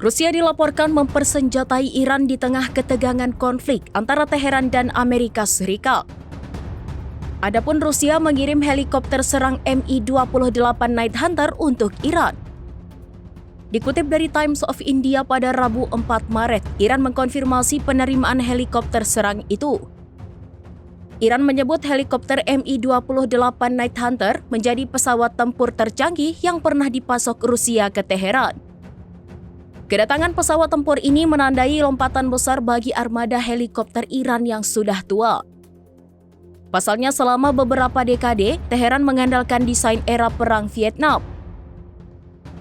Rusia dilaporkan mempersenjatai Iran di tengah ketegangan konflik antara Teheran dan Amerika Serikat. Adapun Rusia mengirim helikopter serang Mi-28 Night Hunter untuk Iran. Dikutip dari Times of India pada Rabu 4 Maret, Iran mengkonfirmasi penerimaan helikopter serang itu. Iran menyebut helikopter Mi-28 Night Hunter menjadi pesawat tempur tercanggih yang pernah dipasok Rusia ke Teheran. Kedatangan pesawat tempur ini menandai lompatan besar bagi armada helikopter Iran yang sudah tua. Pasalnya selama beberapa dekade, Teheran mengandalkan desain era Perang Vietnam.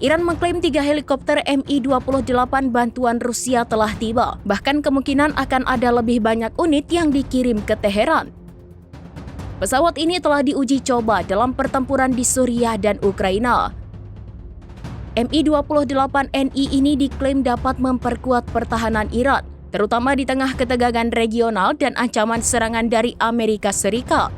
Iran mengklaim 3 helikopter Mi-28 bantuan Rusia telah tiba, bahkan kemungkinan akan ada lebih banyak unit yang dikirim ke Teheran. Pesawat ini telah diuji coba dalam pertempuran di Suriah dan Ukraina. Mi-28NI ini diklaim dapat memperkuat pertahanan Iran, terutama di tengah ketegangan regional dan ancaman serangan dari Amerika Serikat.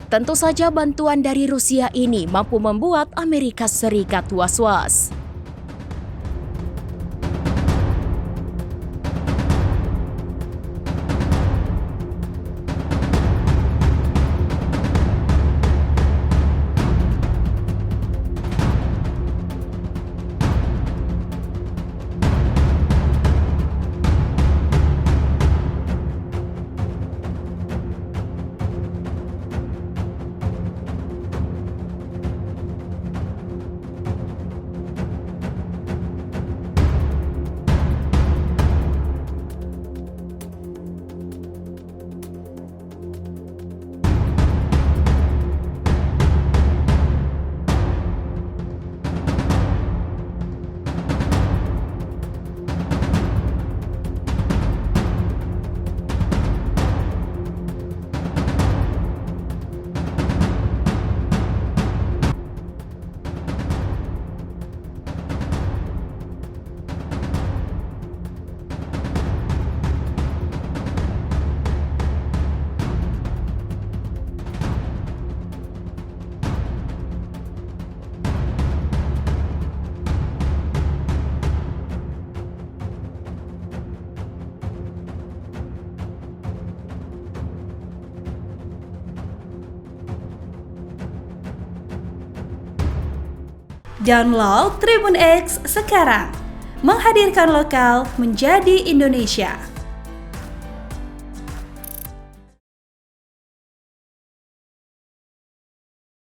Tentu saja bantuan dari Rusia ini mampu membuat Amerika Serikat was-was. Download Tribun X sekarang, menghadirkan lokal menjadi Indonesia.